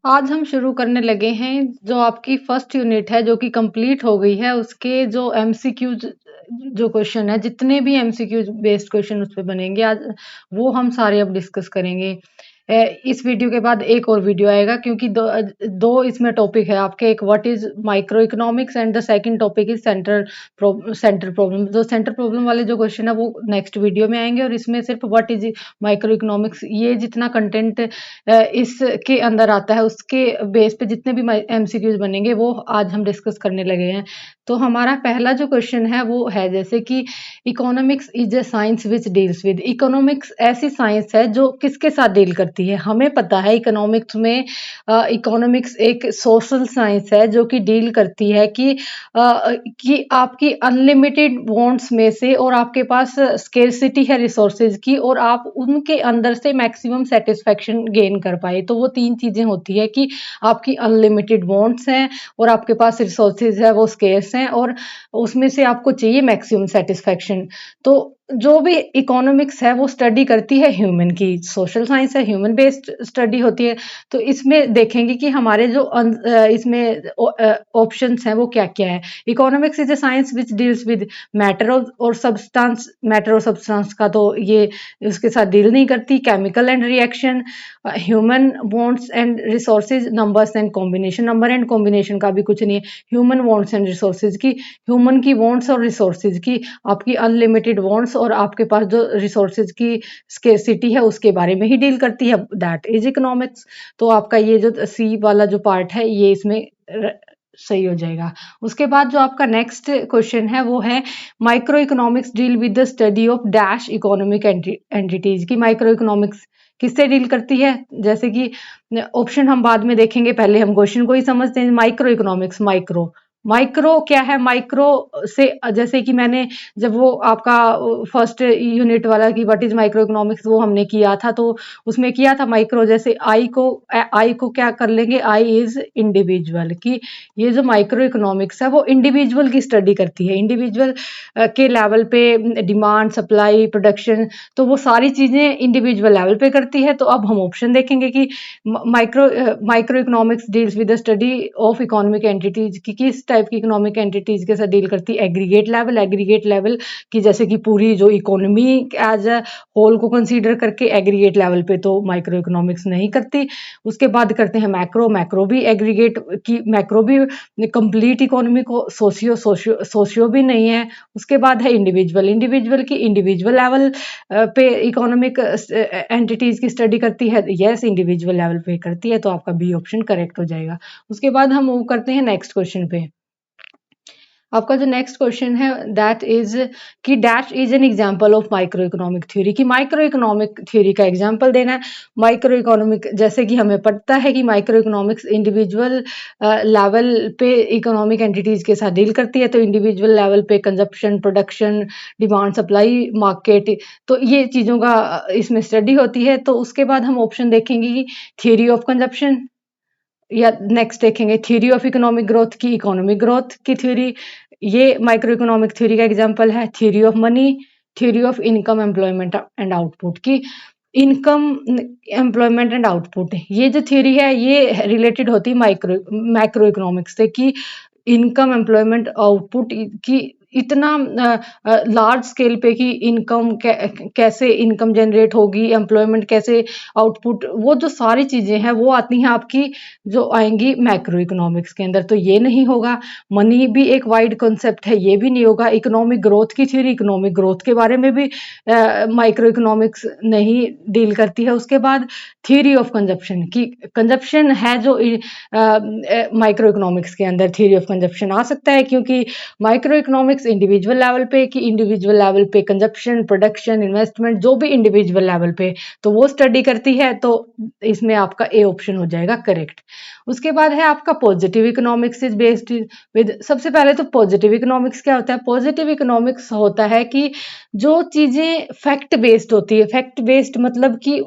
आज हम शुरू करने लगे हैं जो आपकी फर्स्ट यूनिट है जो कि कंप्लीट हो गई है उसके जो एमसीक्यूज जो क्वेश्चन है जितने भी एमसीक्यूज बेस्ड क्वेश्चन उस पे बनेंगे आज वो हम सारे अब डिस्कस करेंगे। इस वीडियो के बाद एक और वीडियो आएगा क्योंकि दो इसमें टॉपिक है आपके। एक what is micro economics and the second topic is centre problem. जो सेंटर प्रॉब्लम वाले जो क्वेश्चन है वो नेक्स्ट वीडियो में आएंगे और इसमें सिर्फ व्हाट इज माइक्रो इकोनॉमिक्स ये जितना कंटेंट इसके अंदर आता है उसके बेस पे जितने भी एमसीक्यूज बनेंगे वो आज हम डिस्कस करने लगे हैं। तो हमारा पहला जो क्वेश्चन है वो है जैसे कि economics is a science which deals with. Economics ऐसी साइंस है जो किसके साथ डील करती है। हमें पता है इकोनॉमिक्स में इकोनॉमिक्स एक सोशल साइंस है जो कि डील करती है कि आपकी अनलिमिटेड वांट्स में से और आपके पास स्केर्सिटी है रिसोर्सेज की और आप उनके अंदर से मैक्सिमम सेटिस्फेक्शन गेन कर पाए। तो वो तीन चीजें होती है कि आपकी अनलिमिटेड वांट्स हैं और आपके पास रिसोर्सेज है वो स्केर्स हैं और उसमें से आपको चाहिए मैक्सिमम सेटिस्फेक्शन। तो जो भी इकोनॉमिक्स है वो स्टडी करती है ह्यूमन की। सोशल साइंस है, ह्यूमन बेस्ड स्टडी होती है। तो इसमें देखेंगे कि हमारे जो इसमें ऑप्शंस हैं वो क्या क्या है। Economics is a science which deals with matter और सब्सटेंस। मैटर और सब्सटेंस का तो ये उसके साथ डील नहीं करती। Chemical and reaction, human wants and resources, numbers and combination. Number and combination का भी कुछ नहीं है। ह्यूमन वांट्स एंड रिसोर्सेज की, ह्यूमन की वांट्स और रिसोर्सेज की, आपकी अनलिमिटेड वांट्स और आपके पास जो रिसोर्सेज की स्केर्सिटी है उसके बारे में ही डील करती है। That is economics. तो आपका ये जो सी वाला जो पार्ट है ये इसमें सही हो जाएगा। उसके बाद जो आपका नेक्स्ट क्वेश्चन है वो है micro economics deal with the study of dash economic entities की। माइक्रो इकोनॉमिक्स किससे डील करती है। जैसे कि ऑप्शन हम बाद में देखेंगे, पहले हम क्वेश्चन को ही समझते हैं। माइक्रो इकोनॉमिक्स, माइक्रो माइक्रो क्या है। माइक्रो से जैसे कि मैंने जब वो आपका फर्स्ट यूनिट वाला कि व्हाट इज माइक्रो इकोनॉमिक्स वो हमने किया था तो उसमें किया था माइक्रो। जैसे आई को क्या कर लेंगे, आई इज इंडिविजुअल की। ये जो माइक्रो इकोनॉमिक्स है वो इंडिविजुअल की स्टडी करती है। इंडिविजुअल के लेवल पे डिमांड, सप्लाई, प्रोडक्शन, तो वो सारी चीजें इंडिविजुअल लेवल पे करती है। तो अब हम ऑप्शन देखेंगे कि micro economics deals with the study of economic entities की किस टाइप की इकोनॉमिक एंटिटीज के साथ डील करती है। एग्रीगेट लेवल की, जैसे कि पूरी जो इकोनॉमी एज अ होल को कंसीडर करके एग्रीगेट लेवल पे तो माइक्रो इकोनॉमिक्स नहीं करती। उसके बाद करते हैं मैक्रो भी एग्रीगेट की, मैक्रो भी कंप्लीट इकोनॉमी को, सोशियो भी नहीं है। उसके बाद है इंडिविजुअल की इंडिविजुअल लेवल पे इकोनॉमिक एंटिटीज की स्टडी करती है। यस, इंडिविजुअल लेवल पे करती है तो आपका बी ऑप्शन करेक्ट हो जाएगा। उसके बाद हम मूव करते हैं नेक्स्ट क्वेश्चन पे। आपका जो नेक्स्ट क्वेश्चन है दैट इज कि dash is an example of micro economic theory की। माइक्रो इकोनॉमिक थ्योरी का एग्जांपल देना है। माइक्रो इकोनॉमिक, जैसे कि हमें पता है कि माइक्रो इकोनॉमिक्स इंडिविजुअल लेवल पे इकोनॉमिक एंटिटीज के साथ डील करती है। तो इंडिविजुअल लेवल पे consumption, production, demand, supply, market, तो ये चीज़ों का इसमें स्टडी होती है। तो उसके बाद हम ऑप्शन देखेंगे कि थ्योरी ऑफ कंजप्शन, या नेक्स्ट देखेंगे थ्योरी ऑफ इकोनॉमिक ग्रोथ की, इकोनॉमिक ग्रोथ की थ्योरी, ये माइक्रो इकोनॉमिक थ्योरी का एग्जांपल है। Theory of money, theory of income, employment and output की। इनकम, एम्प्लॉयमेंट एंड आउटपुट, ये जो थ्योरी है ये रिलेटेड होती है मैक्रो इकोनॉमिक्स से कि इनकम, एम्प्लॉयमेंट, आउटपुट की इतना लार्ज स्केल पे कि इनकम कैसे इनकम जनरेट होगी, एम्प्लॉयमेंट कैसे, आउटपुट, वो जो सारी चीजें हैं वो आती हैं आपकी जो आएंगी मैक्रो इकोनॉमिक्स के अंदर। तो ये नहीं होगा। मनी भी एक वाइड कॉन्सेप्ट है, ये भी नहीं होगा। इकोनॉमिक ग्रोथ की थ्योरी, इकोनॉमिक ग्रोथ के बारे में भी माइक्रो इकोनॉमिक्स नहीं डील करती है। उसके बाद थ्योरी ऑफ कंजप्शन की, कंजप्शन है जो माइक्रो इकोनॉमिक्स के अंदर थ्योरी ऑफ कंजप्शन आ सकता है क्योंकि माइक्रो इकोनॉमिक्स इंडिविजुअल लेवल पे कि इंडिविजुअल लेवल पे कंजप्शन, प्रोडक्शन, इन्वेस्टमेंट, जो भी इंडिविजुअल लेवल पे तो वो स्टडी करती है। तो इसमें आपका ए ऑप्शन हो जाएगा करेक्ट। उसके बाद है आपका positive economics is based with. सबसे पहले तो पॉजिटिव इकोनॉमिक्स क्या होता है। पॉजिटिव इकोनॉमिक्स होता है कि जो चीजें फैक्ट बेस्ड होती है, फैक्ट बेस्ड मतलब कि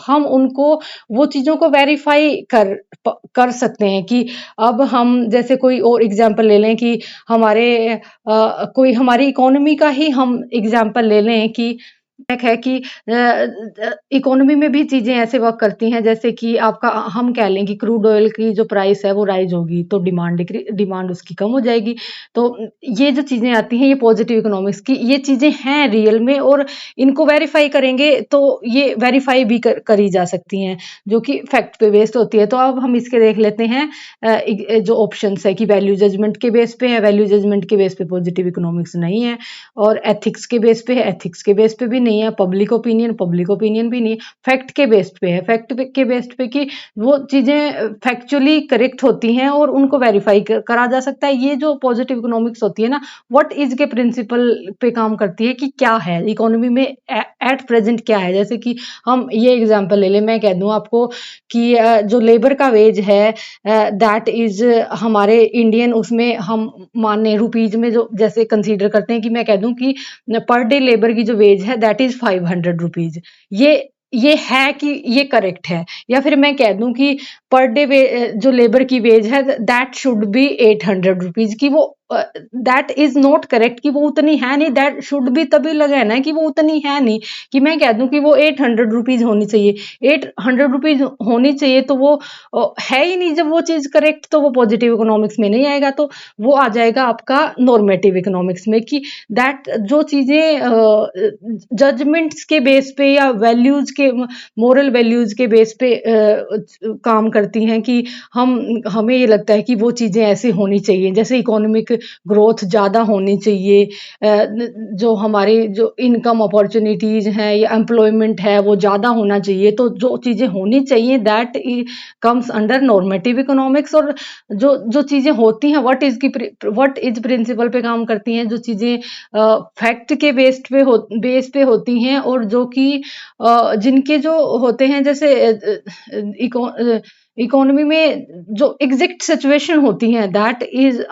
हम उनको वो चीजों को वेरीफाई कर सकते हैं कि अब हम जैसे कोई और एग्जांपल ले लें कि हमारे कोई हमारी इकोनॉमी का ही हम एग्जांपल ले लें कि है कि इकोनॉमी में भी चीज़ें ऐसे वर्क करती हैं जैसे कि आपका हम कह लें कि क्रूड ऑयल की जो प्राइस है वो राइज़ होगी तो डिमांड उसकी कम हो जाएगी। तो ये जो चीज़ें आती हैं ये पॉजिटिव इकोनॉमिक्स की ये चीज़ें हैं रियल में और इनको वेरीफ़ाई करेंगे तो ये वेरीफ़ाई भी करी जा सकती हैं जो कि फैक्ट पे बेस्ड होती है। तो अब हम इसके देख लेते हैं जो ऑप्शंस है कि वैल्यू जजमेंट के बेस पे है, वैल्यू जजमेंट के बेस पे पॉजिटिव इकोनॉमिक्स नहीं है और एथिक्स के बेस पे है, एथिक्स के बेस पे भी नहीं है, पब्लिक ओपिनियन भी नहीं है, फैक्ट के बेस पे है, के बेस पे कि वो चीज़ें फैक्चुअली करेक्ट होती हैं और उनको वेरीफाई करा जा सकता है। ये जो पॉजिटिव इकोनॉमिक्स होती है ना, व्हाट इज के प्रिंसिपल पे काम करती है कि क्या है इकोनॉमी में एट प्रेजेंट क्या है। जैसे कि हम ये एग्जांपल ले लें, मैं कह दूं आपको कि जो लेबर का वेज है दैट इज हमारे इंडियन उसमें हम माने रुपीज में जो जैसे कंसीडर करते हैं कि मैं कह दूं कि पर डे लेबर की जो वेज है दैट इज 500 रुपीज। ये है कि ये करेक्ट है या फिर मैं कह दूं कि पर डे जो लेबर की वेज है दैट शुड बी 800 रुपीज की वो दैट इज नॉट करेक्ट कि वो उतनी है नहीं। दैट शुड बी तभी लगा है ना कि वो उतनी है नहीं कि मैं कह दूं कि वो 800 रुपीज होनी चाहिए। 800 रुपीज होनी चाहिए तो वो है ही नहीं। जब वो चीज करेक्ट तो वो पॉजिटिव इकोनॉमिक्स में नहीं आएगा, तो वो आ जाएगा आपका नॉर्मेटिव इकोनॉमिक्स में कि दैट जो चीजें जजमेंट्स के बेस पे या वैल्यूज के मोरल वैल्यूज के बेस पे काम करती हैं कि हमें ये लगता है कि वो चीजें ऐसे होनी चाहिए। जैसे इकोनॉमिक ग्रोथ ज्यादा होनी चाहिए, जो हमारी जो इनकम अपॉर्चुनिटीज हैं या एम्प्लॉयमेंट है वो ज्यादा होना चाहिए। तो जो चीजें होनी चाहिए that comes under normative economics. और जो जो चीजें होती हैं व्हाट इज प्रिंसिपल पे काम करती हैं, जो चीजें फैक्ट के बेस पे होती हैं और जो कि जिनके जो होते हैं जैसे इकोनॉमी में जो एग्जैक्ट सिचुएशन होती हैं that is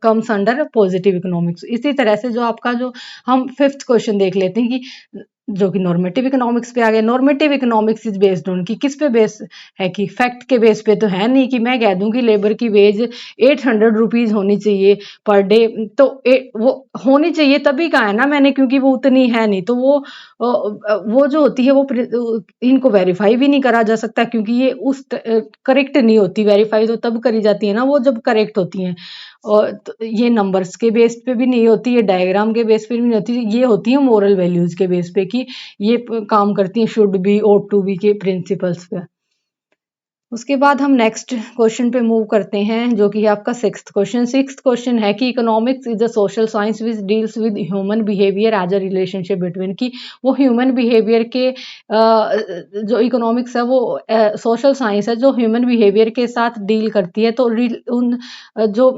comes under positive economics. इसी तरह से जो आपका जो हम फिफ्थ क्वेश्चन देख लेते हैं कि जो कि नॉर्मेटिव इकोनॉमिक्स पे आ गया। Normative economics is based on कि किस पे बेस है कि फैक्ट के बेस पे तो है नहीं कि मैं कह दूं कि लेबर की वेज 800 रुपीज होनी चाहिए पर डे। तो वो होनी चाहिए तभी कहा है ना मैंने, क्योंकि वो उतनी है नहीं। तो वो जो होती है वो इनको वेरीफाई भी नहीं करा जा सकता क्योंकि ये उस करेक्ट नहीं होती। वेरीफाई तो तब करी जाती है ना वो जब करेक्ट होती हैं। और तो ये नंबर्स के बेस पे भी नहीं होती, ये डायग्राम के बेस पे भी नहीं होती, ये होती है मोरल वैल्यूज के बेस पे कि ये काम करती हैं should be ought to be के प्रिंसिपल्स पे। उसके बाद हम नेक्स्ट क्वेश्चन पे मूव करते हैं जो कि आपका सिक्स्थ क्वेश्चन है कि economics is a social science which deals with human behaviour as a relationship between. कि वो ह्यूमन बिहेवियर के जो इकोनॉमिक्स है वो सोशल साइंस है जो ह्यूमन बिहेवियर के साथ डील करती है। तो उन जो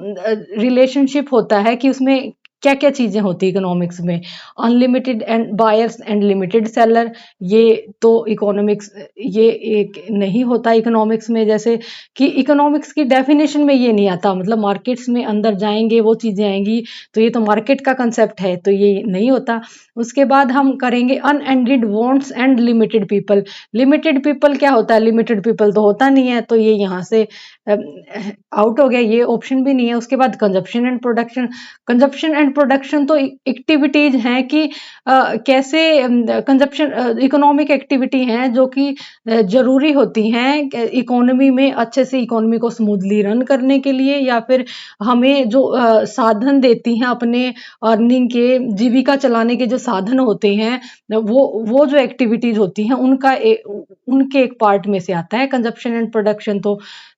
रिलेशनशिप होता है कि उसमें क्या क्या चीजें होती है इकोनॉमिक्स में। Unlimited and buyers and limited seller, ये तो इकोनॉमिक्स ये एक नहीं होता इकोनॉमिक्स में। जैसे कि इकोनॉमिक्स की डेफिनेशन में ये नहीं आता, मतलब मार्केट्स में अंदर जाएंगे वो चीजें आएंगी तो ये तो मार्केट का कंसेप्ट है तो ये नहीं होता। उसके बाद हम करेंगे unended wants and limited people. Limited people क्या होता है, लिमिटेड पीपल तो होता नहीं है तो ये यहाँ से आउट हो गया, ये ऑप्शन भी नहीं है। उसके बाद consumption and production. Consumption and production तो एक्टिविटीज हैं कि कैसे कंजप्शन इकोनॉमिक एक्टिविटी हैं जो कि जरूरी होती हैं इकोनॉमी में अच्छे से इकोनॉमी को स्मूथली रन करने के लिए, या फिर हमें जो साधन देती हैं अपने अर्निंग के जीविका चलाने के जो साधन होते हैं वो जो एक्टिविटीज होती हैं उनके एक पार्ट में से आता है कंजप्शन एंड प्रोडक्शन।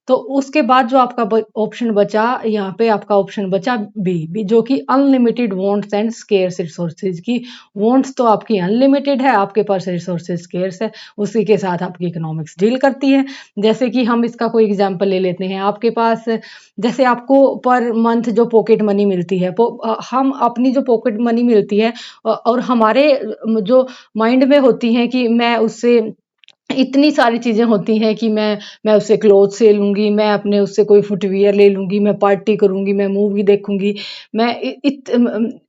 तो उसके बाद जो आपका ऑप्शन बचा यहाँ पे आपका ऑप्शन बचा बी जो कि unlimited wants and scarce resources की। वांट्स तो आपकी अनलिमिटेड है, आपके पास रिसोर्सेज स्केर्स है, उसी के साथ आपकी इकोनॉमिक्स डील करती है। जैसे कि हम इसका कोई एग्जांपल ले लेते हैं, आपके पास जैसे आपको पर मंथ जो पॉकेट मनी मिलती है, हम अपनी जो पॉकेट मनी मिलती है और हमारे जो माइंड में होती है कि मैं उससे इतनी सारी चीज़ें होती हैं कि मैं उससे क्लोथ्स ले लूँगी, मैं अपने उससे कोई फुटवियर ले लूँगी, मैं पार्टी करूँगी, मैं मूवी देखूँगी, मैं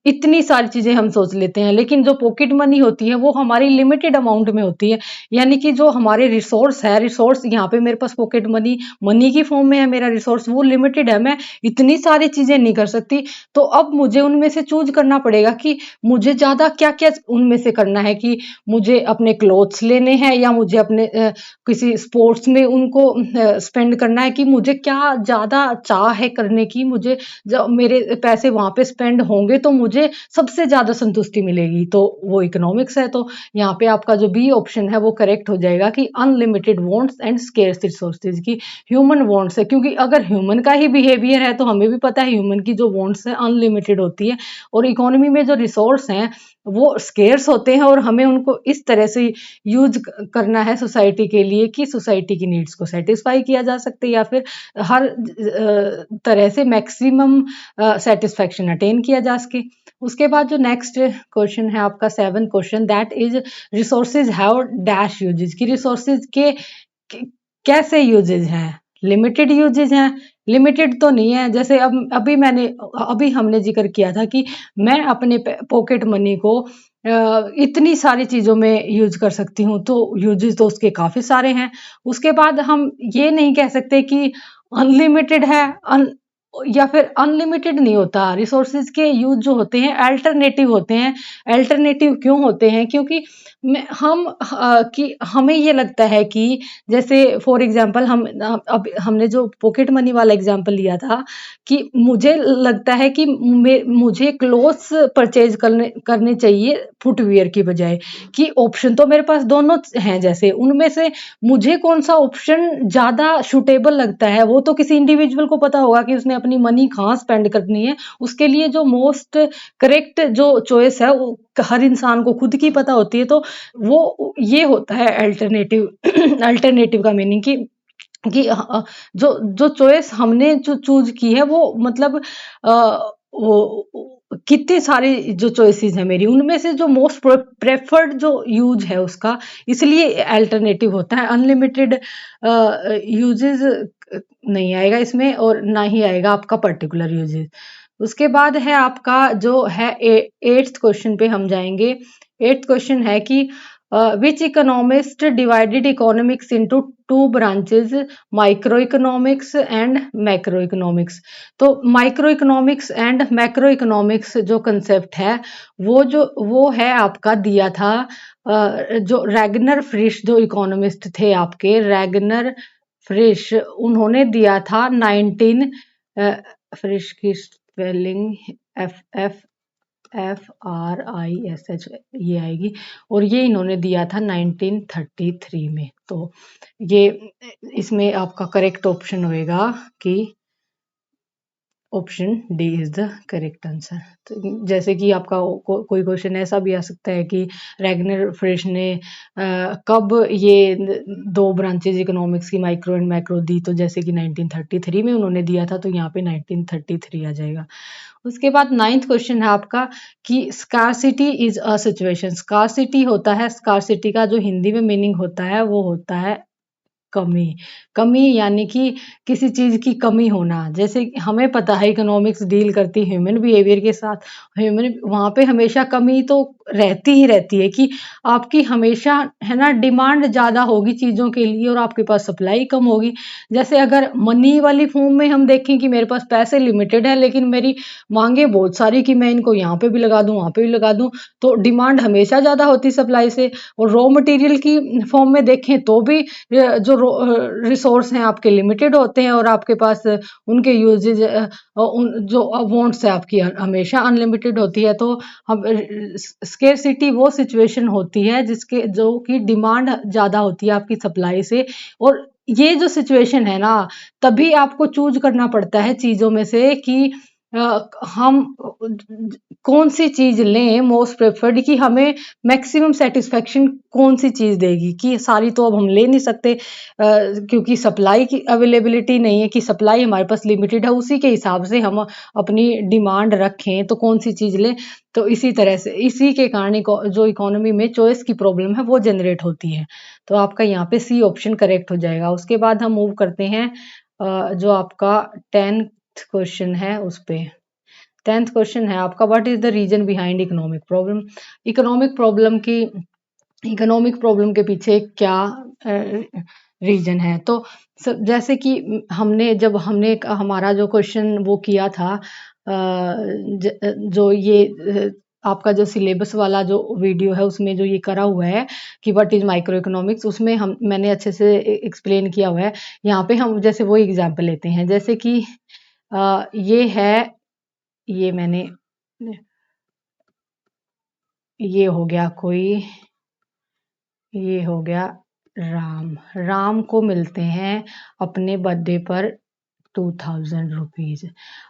इतनी सारी चीज़ें हम सोच लेते हैं। लेकिन जो पॉकेट मनी होती है वो हमारी लिमिटेड अमाउंट में होती है। यानी कि जो हमारे रिसोर्स यहाँ पे मेरे पास पॉकेट मनी मनी की फॉर्म में है, मेरा रिसोर्स वो लिमिटेड है, मैं इतनी सारी चीज़ें नहीं कर सकती। तो अब मुझे उनमें से चूज़ करना पड़ेगा कि मुझे ज़्यादा क्या-क्या उनमें से करना है, कि मुझे अपने क्लोथ्स लेने हैं या मुझे अपने किसी स्पोर्ट्स में उनको स्पेंड करना है, कि मुझे क्या ज़्यादा चाह है करने की, मुझे जब मेरे पैसे वहाँ पे स्पेंड होंगे तो मुझे सबसे ज़्यादा संतुष्टि मिलेगी, तो वो इकोनॉमिक्स है। तो यहाँ पे आपका जो बी ऑप्शन है वो करेक्ट हो जाएगा कि unlimited wants and scarce resources, की ह्यूमन वांट्स है, क्योंकि अगर ह्यूमन का ही बिहेवियर है तो हमें भी पता है ह्यूमन की जो वांट्स है अनलिमिटेड होती है, और इकोनॉमी में जो रिसोर्स हैं वो स्केर्स होते हैं, और हमें उनको इस तरह से यूज करना है सोसाइटी के लिए कि सोसाइटी की नीड्स को सेटिस्फाई किया जा सकते, या फिर हर तरह से मैक्सिमम सेटिस्फेक्शन अटेन किया जा सके। उसके बाद जो नेक्स्ट क्वेश्चन है आपका 7 question, that is resources have dash usages, की रिसोर्सेज के कैसे यूजेज हैं, लिमिटेड यूजेज हैं, लिमिटेड तो नहीं है। जैसे अब अभी हमने जिक्र किया था कि मैं अपने पॉकेट मनी को इतनी सारी चीज़ों में यूज कर सकती हूँ, तो यूजेस तो उसके काफ़ी सारे हैं। उसके बाद हम ये नहीं कह सकते कि अनलिमिटेड है, या फिर अनलिमिटेड नहीं होता। रिसोर्सेज के यूज जो होते हैं अल्टरनेटिव होते हैं। अल्टरनेटिव क्यों होते हैं? क्योंकि कि हमें ये लगता है कि जैसे फॉर एग्जांपल अब हमने जो पॉकेट मनी वाला एग्जांपल लिया था, कि मुझे लगता है कि मुझे क्लोथ्स परचेज करने चाहिए फुटवियर की बजाय, कि ऑप्शन तो मेरे पास दोनों हैं, जैसे उनमें से मुझे कौन सा ऑप्शन ज़्यादा सुटेबल लगता है वो तो किसी इंडिविजुअल को पता होगा कि उसने अपनी मनी कहाँ स्पेंड करनी है। उसके लिए जो मोस्ट करेक्ट जो चॉइस है वो हर इंसान को खुद की पता होती है। तो वो ये होता है अल्टरनेटिव अल्टरनेटिव का मीनिंग, कि जो जो चॉइस हमने जो चूज की है वो मतलब वो कितनी सारी जो चॉइसेस है मेरी, उनमें से जो मोस्ट प्रेफर्ड जो यूज है उसका, इसलिए अल्टरनेटिव होता है। अनलिमिटेड यूजेस नहीं आएगा इसमें, और ना ही आएगा आपका पर्टिकुलर यूजेस। उसके बाद है आपका जो है एट्थ क्वेश्चन पे हम जाएंगे। एट्थ क्वेश्चन है कि which economist divided economics into two branches, microeconomics and macroeconomics। तो माइक्रोइकोनॉमिक्स एंड मैक्रोइकोनॉमिक्स जो कंसेप्ट है वो है आपका दिया था जो रैगनर फ्रिश जो इकोनॉमिस्ट थे आपके, रैगनर फ्रिश, उन्होंने दिया था 19 फ्रिश की स्पेलिंग FRISH ये आएगी, और ये इन्होंने दिया था 1933 में। तो ये इसमें आपका करेक्ट ऑप्शन होएगा कि option D is the correct answer. तो जैसे कि आपका कोई क्वेश्चन ऐसा भी आ सकता है कि रैगनर फ्रिश ने कब ये दो ब्रांचेज इकोनॉमिक्स की माइक्रो एंड मैक्रो दी, तो जैसे कि 1933 में उन्होंने दिया था, तो यहाँ पे 1933 आ जाएगा। उसके बाद 9th क्वेश्चन है आपका कि scarcity is a situation. Scarcity होता है, स्कार्सिटी का जो हिंदी में मीनिंग होता है वो होता है कमी। कमी यानी कि किसी चीज़ की कमी होना। जैसे हमें पता है इकोनॉमिक्स डील करती है ह्यूमन बिहेवियर के साथ, ह्यूमन वहाँ पे हमेशा कमी तो रहती ही रहती है, कि आपकी हमेशा है ना डिमांड ज़्यादा होगी चीज़ों के लिए और आपके पास सप्लाई कम होगी। जैसे अगर मनी वाली फॉर्म में हम देखें कि मेरे पास पैसे लिमिटेड है लेकिन मेरी मांगे बहुत सारी, कि मैं इनको यहाँ पे भी लगा दूँ वहाँ पे भी लगा दूँ, तो डिमांड हमेशा ज़्यादा होती सप्लाई से। और रॉ मटेरियल की फॉर्म में देखें तो भी जो रिसोर्स हैं आपके लिमिटेड होते हैं, और आपके पास उनके यूजेज जो वांट्स है आपकी हमेशा अनलिमिटेड होती है। तो हम स्केर्सिटी वो सिचुएशन होती है जिसके जो कि डिमांड ज़्यादा होती है आपकी सप्लाई से, और ये जो सिचुएशन है ना, तभी आपको चूज करना पड़ता है चीज़ों में से कि हम कौन सी चीज लें मोस्ट प्रेफर्ड, कि हमें मैक्सिमम सेटिस्फेक्शन कौन सी चीज देगी, कि सारी तो अब हम ले नहीं सकते क्योंकि सप्लाई की अवेलेबिलिटी नहीं है, कि सप्लाई हमारे पास लिमिटेड है, उसी के हिसाब से हम अपनी डिमांड रखें तो कौन सी चीज लें। तो इसी तरह से इसी के कारण जो इकोनॉमी में चॉइस की प्रॉब्लम है वो जनरेट होती है। तो आपका यहाँ पे सी ऑप्शन करेक्ट हो जाएगा। उसके बाद हम मूव करते हैं जो आपका 10th क्वेश्चन है उस पे। 10th क्वेश्चन है आपका, what is the reason behind economic problem. Economic problem की इकोनॉमिक प्रॉब्लम के पीछे क्या रीजन है। तो जैसे कि जब हमने हमारा जो क्वेश्चन वो किया था जो ये आपका जो सिलेबस वाला जो वीडियो है उसमें जो ये करा हुआ है कि व्हाट इज माइक्रो इकोनॉमिक्स, उसमें मैंने अच्छे से एक्सप्लेन किया हुआ है। यहाँ पे हम जैसे वो एग्जाम्पल लेते हैं, जैसे कि ये है, ये मैंने ये हो गया कोई, ये हो गया राम। राम को मिलते हैं अपने बर्थडे पर 2000 रुपीज।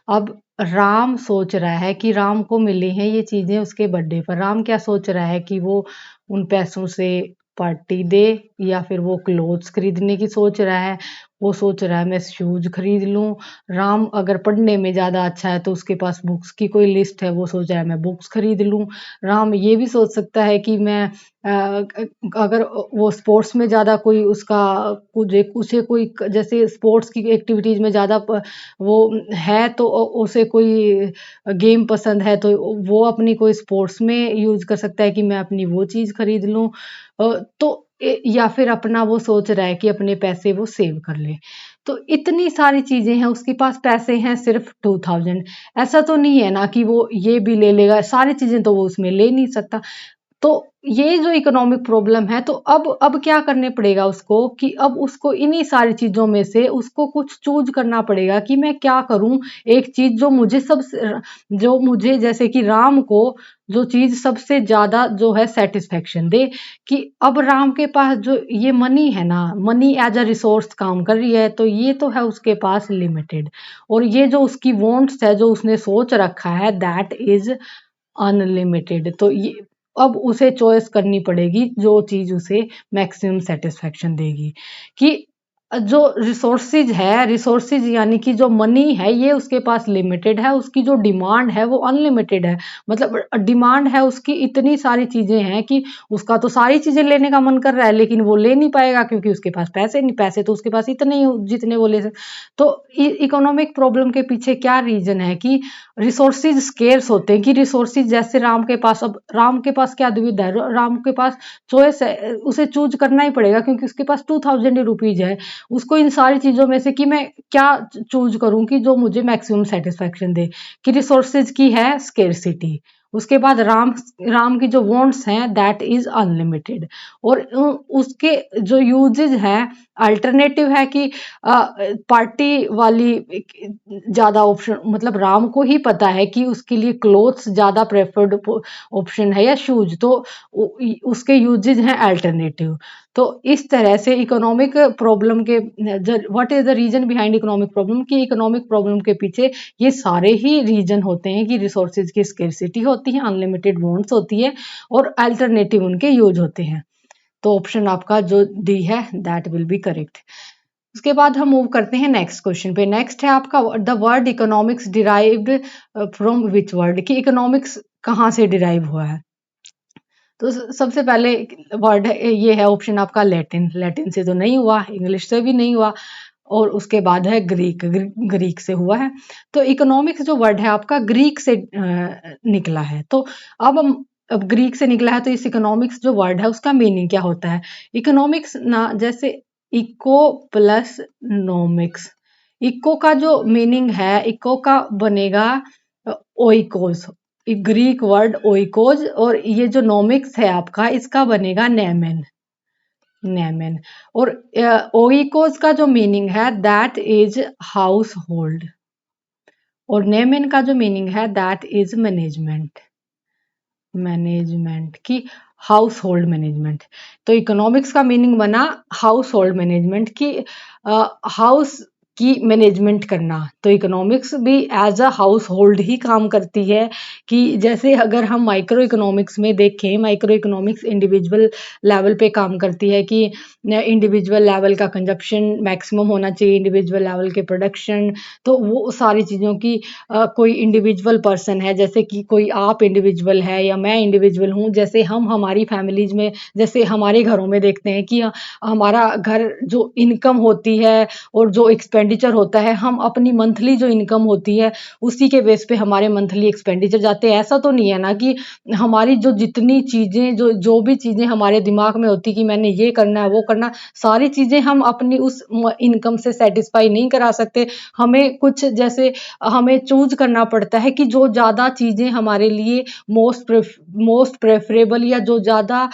अब राम सोच रहा है कि राम को मिले हैं ये चीजें उसके बर्थडे पर। राम क्या सोच रहा है कि वो उन पैसों से पार्टी दे या फिर वो क्लोथ्स खरीदने की सोच रहा है। वो सोच रहा है मैं शूज खरीद लूं। राम अगर पढ़ने में ज्यादा अच्छा है तो उसके पास बुक्स की कोई लिस्ट है, वो सोच रहा है मैं बुक्स खरीद लूं। राम ये भी सोच सकता है कि मैं अगर वो स्पोर्ट्स में ज़्यादा कोई उसका कुछ उसे कोई जैसे स्पोर्ट्स की एक्टिविटीज़ में ज़्यादा वो है तो उसे कोई गेम पसंद है तो वो अपनी कोई स्पोर्ट्स में यूज़ कर सकता है कि मैं अपनी वो चीज़ खरीद लूँ। तो या फिर अपना वो सोच रहा है कि अपने पैसे वो सेव कर ले। तो इतनी सारी चीज़ें हैं, उसके पास पैसे हैं सिर्फ 2000। ऐसा तो नहीं है ना कि वो ये भी ले लेगा, सारी चीज़ें तो वो उसमें ले नहीं सकता। तो ये जो इकोनॉमिक प्रॉब्लम है, तो अब क्या करने पड़ेगा उसको कि अब उसको इन्हीं सारी चीजों में से उसको कुछ चूज करना पड़ेगा कि मैं क्या करूं। एक चीज जो मुझे जैसे कि राम को जो चीज सबसे ज्यादा जो है सेटिस्फेक्शन दे, कि अब राम के पास जो ये मनी है ना, मनी एज अ रिसोर्स काम कर रही है, तो ये तो है उसके पास लिमिटेड। और ये जो उसकी वॉन्ट्स है जो उसने सोच रखा है दैट इज अनलिमिटेड। तो ये अब उसे चॉइस करनी पड़ेगी जो चीज उसे मैक्सिमम सेटिस्फेक्शन देगी। कि जो रिसोर्सेज है, रिसोर्सेज यानी कि जो मनी है ये उसके पास लिमिटेड है, उसकी जो डिमांड है वो अनलिमिटेड है। मतलब डिमांड है उसकी, इतनी सारी चीजें हैं कि उसका तो सारी चीजें लेने का मन कर रहा है लेकिन वो ले नहीं पाएगा क्योंकि उसके पास पैसे नहीं, पैसे तो उसके पास इतने ही जितने वो ले सकते। तो इकोनॉमिक प्रॉब्लम के पीछे क्या रीजन है कि रिसोर्सेज स्केर्स होते हैं, कि रिसोर्सेज जैसे राम के पास, अब राम के पास क्या दुविधा है, राम के पास चॉइस है, उसे चूज करना ही पड़ेगा क्योंकि उसके पास 2000 रुपीज है। उसको इन सारी चीजों में से कि मैं क्या चूज करूं कि जो मुझे मैक्सिमम सेटिस्फेक्शन दे, कि रिसोर्सेज की है स्केर्सिटी। उसके बाद राम की जो वांट्स हैं दैट इज अनलिमिटेड। और उसके जो यूजेज हैं अल्टरनेटिव है कि पार्टी वाली ज्यादा ऑप्शन, मतलब राम को ही पता है कि उसके लिए क्लोथ्स ज्यादा प्रेफर्ड ऑप्शन है या शूज, तो उसके यूजेज हैं अल्टरनेटिव। तो इस तरह से इकोनॉमिक प्रॉब्लम के what is the reason behind economic problem, की इकोनॉमिक प्रॉब्लम के पीछे ये सारे ही रीजन होते हैं कि रिसोर्सेज की स्केर्सिटी होती है, अनलिमिटेड वांट्स होती है और अल्टरनेटिव उनके यूज होते हैं। तो ऑप्शन आपका जो डी है दैट विल बी करेक्ट। उसके बाद हम मूव करते हैं नेक्स्ट क्वेश्चन पे। नेक्स्ट है आपका the word economics derived from which word, कि इकोनॉमिक्स कहाँ से डिराइव हुआ है। तो सबसे पहले वर्ड है ये है ऑप्शन आपका लैटिन। लैटिन से तो नहीं हुआ, इंग्लिश से भी नहीं हुआ, और उसके बाद है ग्रीक से हुआ है। तो इकोनॉमिक्स जो वर्ड है आपका ग्रीक से निकला है। तो अब ग्रीक से निकला है तो इस इकोनॉमिक्स जो वर्ड है उसका मीनिंग क्या होता है। इकोनॉमिक्स ना जैसे इको प्लस नोमिक्स, इको का जो मीनिंग है, इको का बनेगा ओइकोस, ग्रीक वर्ड ओइकोज, और ये जो नोमिक्स है आपका इसका बनेगा नेमेन। नेमेन और ओइकोस का जो मीनिंग है दैट इज हाउस होल्ड, और नेमेन का जो मीनिंग है दैट इज मैनेजमेंट। मैनेजमेंट की हाउस होल्ड मैनेजमेंट। तो इकोनॉमिक्स का मीनिंग बना हाउस होल्ड मैनेजमेंट, की हाउस की मैनेजमेंट करना। तो इकोनॉमिक्स भी एज अ हाउस होल्ड ही काम करती है कि जैसे अगर हम माइक्रो इकोनॉमिक्स में देखें, माइक्रो इकोनॉमिक्स इंडिविजुअल लेवल पे काम करती है कि इंडिविजुअल लेवल का कंजप्शन मैक्सिमम होना चाहिए, इंडिविजुअल लेवल के प्रोडक्शन, तो वो सारी चीज़ों की कोई इंडिविजुअल पर्सन है, जैसे कि कोई आप इंडिविजुअल है या मैं इंडिविजुअल हूँ, जैसे हम हमारी फैमिलीज में, जैसे हमारे घरों में देखते हैं कि हमारा घर जो इनकम होती है और जो एक्सपेंडिचर होता है, हम अपनी मंथली जो इनकम होती है उसी के बेस पे हमारे मंथली एक्सपेंडिचर जाते हैं। ऐसा तो नहीं है ना कि हमारी जो जितनी चीज़ें जो जो भी चीज़ें हमारे दिमाग में होती कि मैंने ये करना है वो करना, सारी चीज़ें हम अपनी उस इनकम से सेटिस्फाई नहीं करा सकते। हमें कुछ जैसे हमें चूज करना पड़ता है कि जो ज़्यादा चीज़ें हमारे लिए मोस्ट प्रेफरेबल या जो ज़्यादा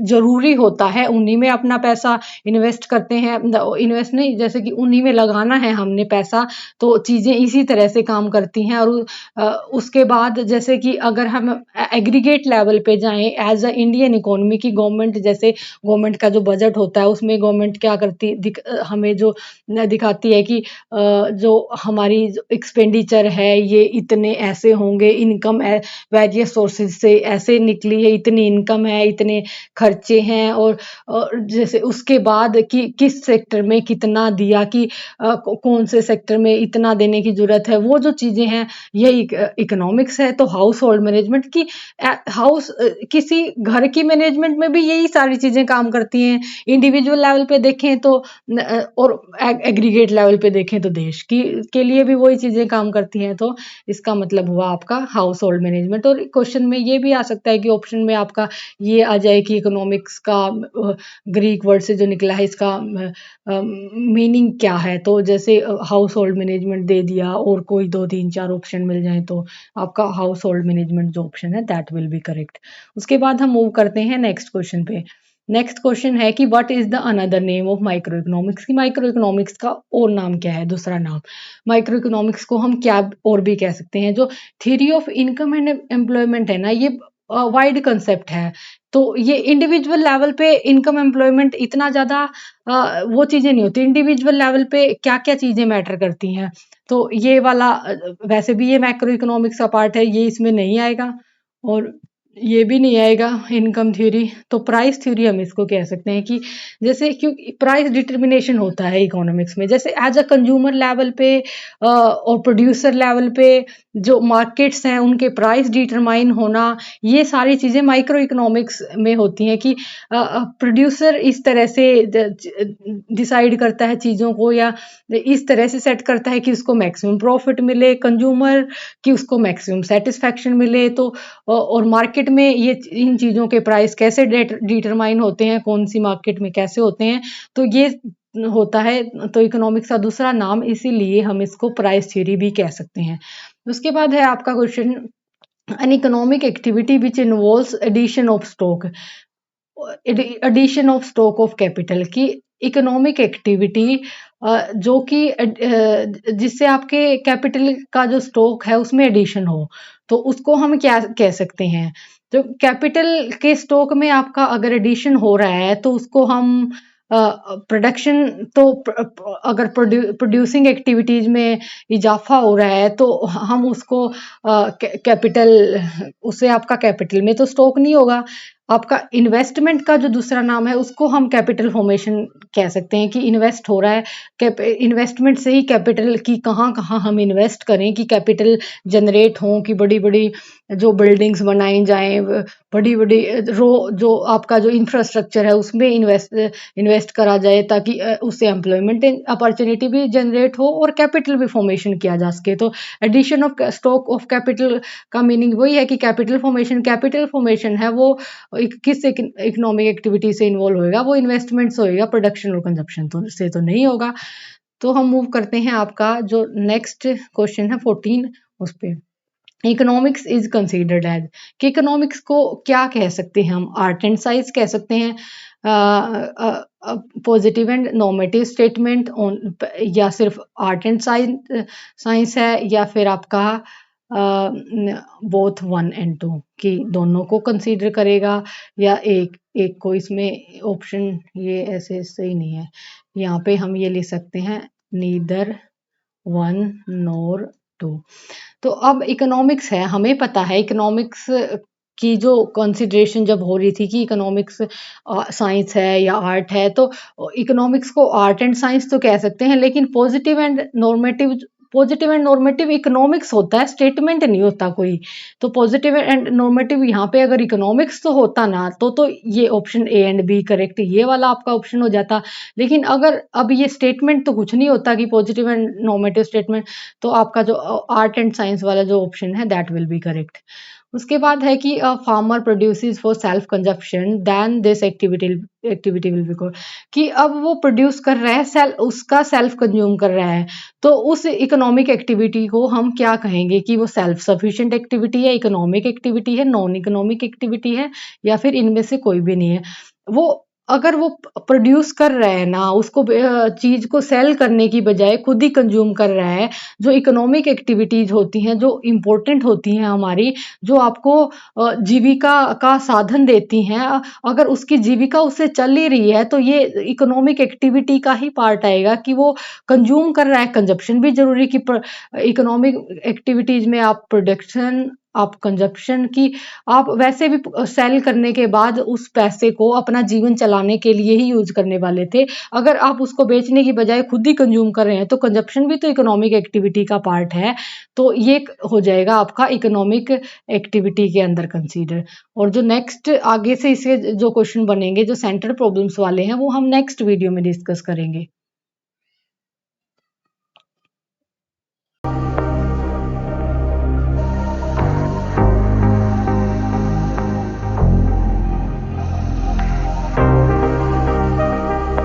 ज़रूरी होता है उन्हीं में अपना पैसा इन्वेस्ट करते हैं। इन्वेस्ट नहीं, जैसे कि उन्हीं में लगाना है हमने पैसा, तो चीज़ें इसी तरह से काम करती हैं। और उसके बाद जैसे कि अगर हम एग्रीगेट लेवल पे जाएँ एज़ अ इंडियन इकोनॉमी की गवर्नमेंट, जैसे गवर्नमेंट का जो बजट होता है उसमें गवर्नमेंट क्या करती हमें जो दिखाती है कि जो हमारी एक्सपेंडिचर है ये इतने ऐसे होंगे, इनकम वेरियस सोर्सेज से ऐसे निकली है, इतनी इनकम है, इतने खर्चे हैं, और जैसे उसके बाद कि किस सेक्टर में कितना दिया, कि कौन से सेक्टर में इतना देने की जरूरत है, वो जो चीजें हैं ये इकोनॉमिक्स है। तो हाउस होल्ड मैनेजमेंट की किसी घर की मैनेजमेंट में भी यही सारी चीजें काम करती हैं। इंडिविजुअल लेवल पे देखें तो और एग्रीगेट लेवल पे देखें तो देश की के लिए भी वही चीजें काम करती हैं। तो इसका मतलब हुआ आपका हाउस होल्ड मैनेजमेंट। और क्वेश्चन में ये भी आ सकता है कि ऑप्शन में आपका ये आ जाए कि इकोनॉमिक्स का ग्रीक वर्ड से जो निकला है इसका मीनिंग क्या है। तो जैसे हाउस होल्ड मैनेजमेंट दे दिया और कोई 2 3 4 ऑप्शन मिल जाए तो आपका हाउस होल्ड मैनेजमेंट जो ऑप्शन है दैट विल बी करेक्ट। उसके बाद हम मूव करते हैं नेक्स्ट क्वेश्चन पे। नेक्स्ट क्वेश्चन है कि what is the another name of micro economics, की माइक्रो इकोनॉमिक्स का और नाम क्या है, दूसरा नाम। माइक्रो इकोनॉमिक्स को हम क्या और भी कह सकते हैं। जो theory of income and employment है ना, ये वाइड कंसेप्ट है। तो ये इंडिविजुअल लेवल पे इनकम एम्प्लॉयमेंट इतना ज़्यादा वो चीज़ें नहीं होती। इंडिविजुअल लेवल पे क्या-क्या चीज़ें मैटर करती हैं। तो ये वाला वैसे भी ये मैक्रो इकोनॉमिक्स का पार्ट है, ये इसमें नहीं आएगा। और ये भी नहीं आएगा इनकम थ्योरी। तो प्राइस थ्योरी हम इसको कह सकते हैं कि जैसे क्योंकि प्राइस डिटर्मिनेशन होता है इकोनॉमिक्स में, जैसे एज अ कंज्यूमर लेवल पे और प्रोड्यूसर लेवल पे जो मार्केट्स हैं उनके प्राइस डिटरमाइन होना, ये सारी चीज़ें माइक्रो इकोनॉमिक्स में होती हैं कि प्रोड्यूसर इस तरह से डिसाइड करता है चीज़ों को, या इस तरह से सेट करता है कि उसको मैक्सिमम प्रॉफिट मिले, कंज्यूमर कि उसको मैक्सिमम सेटिस्फैक्शन मिले। तो और मार्केट में ये इन चीज़ों के प्राइस कैसे डिटरमाइन होते हैं, कौन सी मार्केट में कैसे होते हैं, तो ये होता है। तो इकोनॉमिक्स का दूसरा नाम, इसीलिए हम इसको प्राइस थ्योरी भी कह सकते हैं। उसके बाद है आपका question, an economic activity which involves addition of stock, addition of stock of capital, की इकोनॉमिक एक्टिविटी जो कि जिससे आपके कैपिटल का जो स्टॉक है उसमें एडिशन हो, तो उसको हम क्या कह सकते हैं। तो कैपिटल के स्टॉक में आपका अगर एडिशन हो रहा है तो उसको हम प्रोडक्शन, तो अगर प्रोड्यूसिंग एक्टिविटीज में इजाफा हो रहा है तो हम उसको कैपिटल, उससे आपका कैपिटल में तो स्टॉक नहीं होगा। आपका इन्वेस्टमेंट का जो दूसरा नाम है उसको हम कैपिटल फॉर्मेशन कह सकते हैं कि इन्वेस्ट हो रहा है। इन्वेस्टमेंट से ही कैपिटल की कहाँ कहाँ हम इन्वेस्ट करें कि कैपिटल जनरेट हो, कि बड़ी बड़ी जो बिल्डिंग्स बनाई जाएं, बड़ी बड़ी रो जो आपका जो इंफ्रास्ट्रक्चर है उसमें इन्वेस्ट करा जाए, ताकि उससे एम्प्लॉयमेंट अपॉर्चुनिटी भी जनरेट हो और कैपिटल भी फॉर्मेशन किया जा सके। तो addition of stock of capital का मीनिंग वही है कि कैपिटल फॉर्मेशन है वो किस इकोनॉमिक एक्टिविटी से इन्वॉल्व होएगा, वो इन्वेस्टमेंट से होएगा, प्रोडक्शन और कंजप्शन से तो नहीं होगा। तो हम मूव करते हैं आपका जो नेक्स्ट क्वेश्चन है 14 उस पे। इकोनॉमिक्स इज कंसीडर्ड एज, कि इकोनॉमिक्स को क्या कह सकते हैं हम, आर्ट एंड साइंस कह सकते हैं, positive and normative statement on, या सिर्फ आर्ट एंड साइंस है, या फिर आपका बोथ 1 and 2, कि दोनों को कंसीडर करेगा या एक एक को। इसमें ऑप्शन ये ऐसे सही नहीं है, यहाँ पे हम ये लिख सकते हैं नीदर वन नोर टू। तो अब इकोनॉमिक्स है, हमें पता है इकोनॉमिक्स की जो कंसिडरेशन जब हो रही थी कि इकोनॉमिक्स साइंस है या आर्ट है, तो इकोनॉमिक्स को आर्ट एंड साइंस तो कह सकते हैं, लेकिन पॉजिटिव एंड नॉर्मेटिव इकोनॉमिक्स होता है, स्टेटमेंट नहीं होता कोई। तो पॉजिटिव एंड नॉर्मेटिव यहाँ पे अगर इकोनॉमिक्स तो होता ना, तो ये option A and B correct, ये वाला आपका ऑप्शन हो जाता। लेकिन अगर अब ये स्टेटमेंट तो कुछ नहीं होता कि पॉजिटिव एंड नॉर्मेटिव स्टेटमेंट, तो आपका जो आर्ट एंड साइंस वाला जो ऑप्शन है दैट विल बी करेक्ट। उसके बाद है कि farmer produces for self consumption then this activity will be called, कि अब वो प्रोड्यूस कर रहा है, उसका सेल्फ कंज्यूम कर रहा है, तो उस इकोनॉमिक एक्टिविटी को हम क्या कहेंगे कि वो सेल्फ सफिशिएंट एक्टिविटी है, इकोनॉमिक एक्टिविटी है, नॉन इकोनॉमिक एक्टिविटी है, या फिर इनमें से कोई भी नहीं है। वो अगर वो प्रोड्यूस कर रहा है ना, उसको चीज को सेल करने की बजाय खुद ही कंज्यूम कर रहा है, जो इकोनॉमिक एक्टिविटीज होती हैं, जो इम्पोर्टेंट होती हैं हमारी, जो आपको जीविका का साधन देती हैं, अगर उसकी जीविका उससे चल ही रही है, तो ये इकोनॉमिक एक्टिविटी का ही पार्ट आएगा कि वो कंज्यूम कर रहा है। कंजप्शन भी जरूरी कि इकोनॉमिक एक्टिविटीज में आप प्रोडक्शन, आप कंजप्शन की, आप वैसे भी सेल करने के बाद उस पैसे को अपना जीवन चलाने के लिए ही यूज करने वाले थे। अगर आप उसको बेचने की बजाय खुद ही कंज्यूम कर रहे हैं, तो कंजप्शन भी तो इकोनॉमिक एक्टिविटी का पार्ट है। तो ये हो जाएगा आपका इकोनॉमिक एक्टिविटी के अंदर कंसीडर। और जो नेक्स्ट आगे से इसके जो क्वेश्चन बनेंगे, जो सेंटर प्रॉब्लम्स वाले हैं, वो हम नेक्स्ट वीडियो में डिस्कस करेंगे।